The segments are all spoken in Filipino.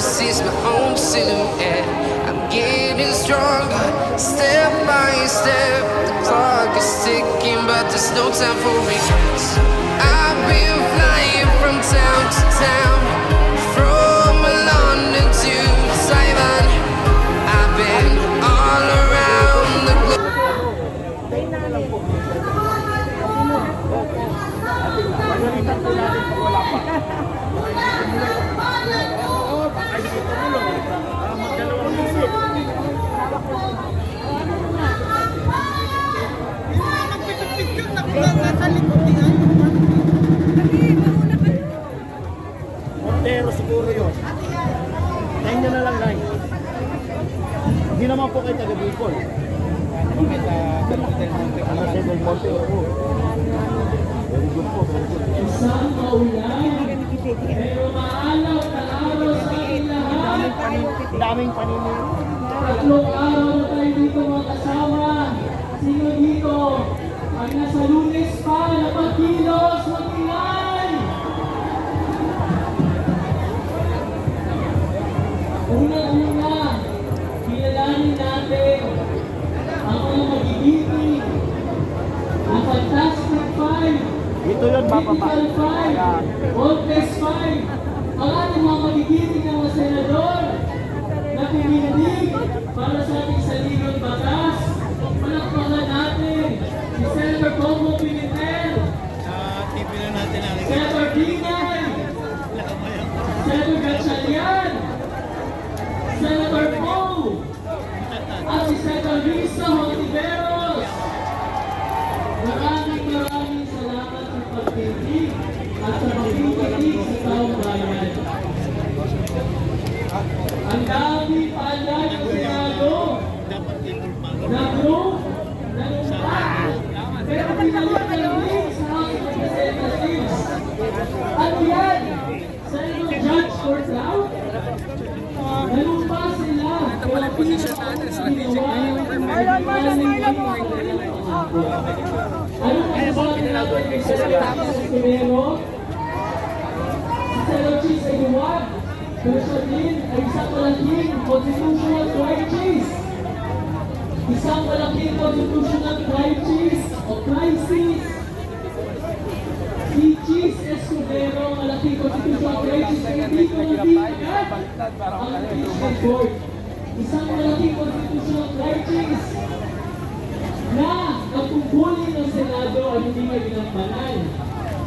sees my own silhouette. I'm getting stronger, step by step. The clock is ticking, but there's no time for regrets. I've been flying from town to town, from London to Taiwan. I've been all around the globe. Montero siguro yun. Tayo nyo na lang lang. Hindi naman po kayo taga Bicol. Del Monte. Very good po, very good. Isang maulan, pero maalaw na araw sa ating lahat. Daming panini. Tatlong araw na tayo dito magkasama. Sino dito? Ang nasa Lunes pa na pagkilos, mag-ingay! Una-una, kilalanin natin ang mga magigiting, ang Fantastic Five, Dito yun, bababa. Critical Five, Contest Five, ang ating mga magigiting ng mga senador na pinilig para sa ating saligang batas. Palakpakan natin si Senator Coco Pimentel, TV na natin ang Senator Dingay, Senator Gatchalian, Senator Poe, at si Senator Risa Hontiveros. Maraming salamat sa pagtitig at sa pagtitig sa taong bayan. Ang dami pala ng Senado na group na lumpak, pero pinalik na rin sa House of Representatives. At yan, Senator Judge Cortao, nalumpa sila. Pero pinakaunang ginawa, ano ang sabi natin kay Senator Escudero? Si Senator Cheese ay huwag, pero siya din ay isang malaking constitutional crisis. Isang malaking constitutional crisis o crisis. Si Cheese Escudero, malaking constitutional crisis ay hindi ko nabigyan ang impeachment court. Isang malaking constitutional crisis na ang tungkulin ng Senado ay hindi may ginampanan.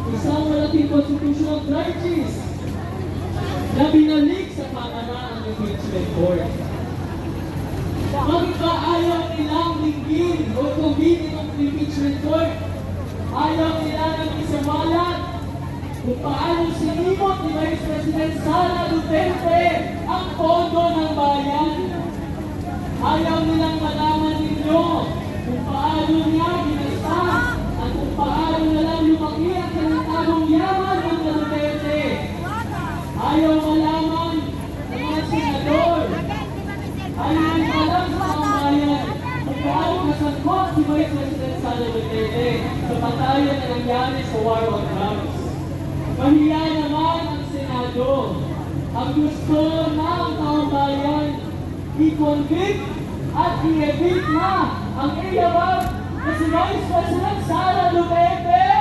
Isang malaking constitutional crisis na binalik sa Panama ang impeachment court. Bakit ba ayaw nilang linggin o tugin ang impeachment court? Ayaw nila ng isamalat kung paano sinimot ni Vice President Sara Duterte ang pondo ng bayan. Ayaw nilang malaman ninyo kung paano niya ginasta at kung paano nalang lumaki ang tinatagong yaman ng Duterte. Ayaw malaman ng mga senador. Ayaw din alam sa pambayan kung paano nasangkot si Vice President Sara Duterte sa patayan na nangyari sa War on Drugs. Mahiya naman ang Senado. Ang gusto ng pambayan i-convict at i-evict na ang iyabag na si Vice President Sara Duterte.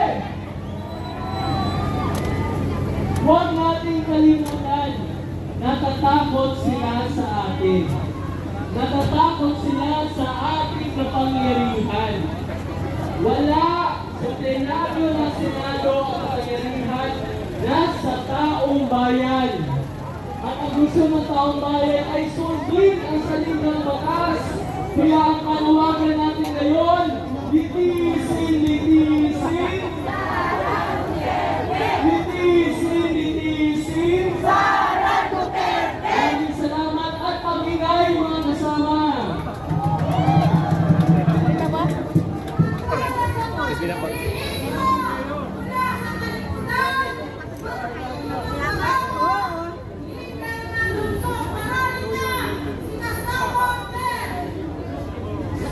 Huwag nating kalimutan, natatakot sila sa atin. Natatakot sila sa ating kapangyarihan. Wala sa plenaryo ng Senado ang kapangyarihan nasa taong bayan. At ang gusto ng taong bayan ay sundin ang saligang batas. Kaya ang panawagan natin ngayon, litisin, litisin, litisin, litisin, Sara Duterte! Maraming salamat at pag-ingay mga kasama.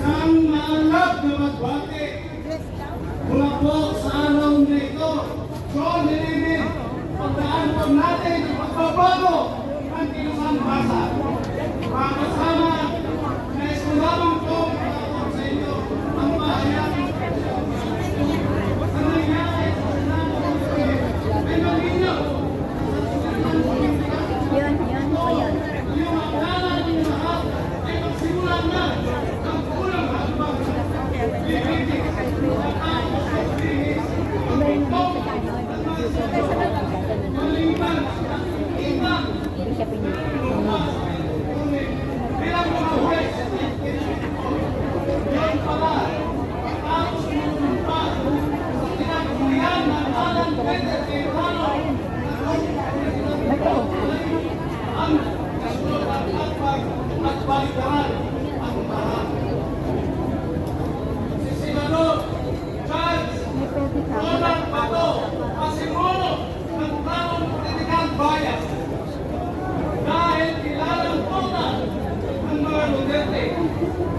Ang maalap na magbate mula baliktaran ang lahat. Si Senador Charles Ronald Bato, pasimuno ng planong political bias. Dahil kilalang tuna ng mga Duterte,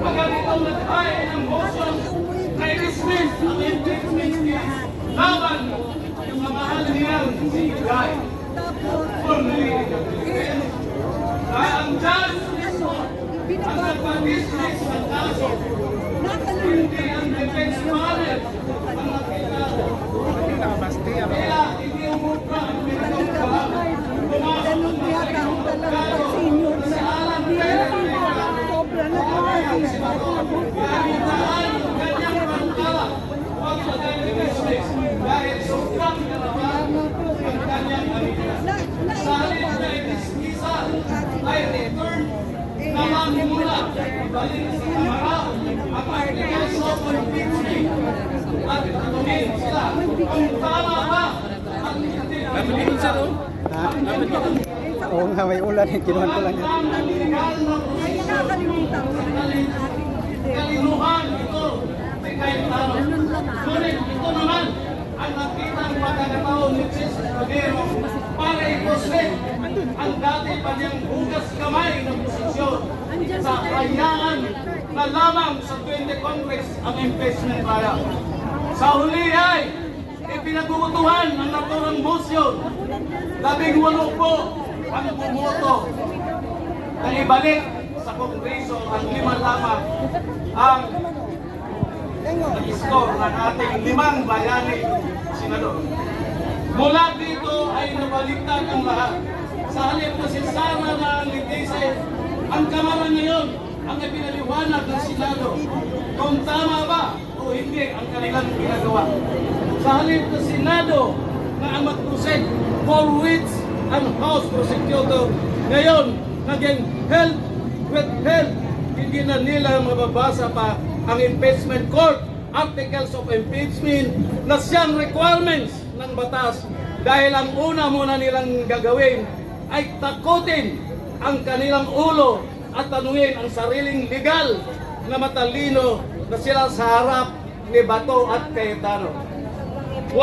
agad itong nag-file ng motion na i-dismiss ang impeachment case laban yung mahal niyang si Guy. Formally, dahil ang judge mismo ang nagpa-dismiss ng kaso, hindi ang defense panel ang nakilala. Kaya hindi umubra ang pinagkakaba. Pumasok ang magkakong pagkano sa alam pera nila. Kaya sinahan ang ganyang pangkala huwag magkakadismiss dahil sobrang kalaban ang kanyang kanila. Sa halip na itismisa ay return naman mula ibalik sa kamara ang articles of impeachment at tanungin sila kung tama ba ang impeachment. Oo nga, may ulan. Kinuhan ko lang yan. Kalinuhan ito si Cayetano. Ngunit ito naman ang nakitang pagkakataon ni Chis Rodero para i-prosect ang dati pa niyang hugas kamay na posisyon sa hayaan na lamang sa 20 Congress ang impeachment trial. Sa huli ay ipinagutuhan ng naturang motion. 18 po ang bumoto na ibalik sa Kongreso ang 5 lamang ang nag-score ng ating 5 bayani senador. Mula dito ay nabaliktad ang lahat. Sa halip na si Sara na ang litigase, ang Kamara ngayon ang ipinaliwanag ng Senado kung tama ba o hindi ang kanilang ginagawa. Sa halip na Senado na ang mag-proceed for which ang House Prosecutor ngayon naging help with help. Hindi na nila mababasa pa ang impeachment court articles of impeachment na siyang requirements ng batas dahil ang una muna nilang gagawin ay takutin ang kanilang ulo at tanungin ang sariling legal na matalino na sila sa harap ni Bato at Cayetano.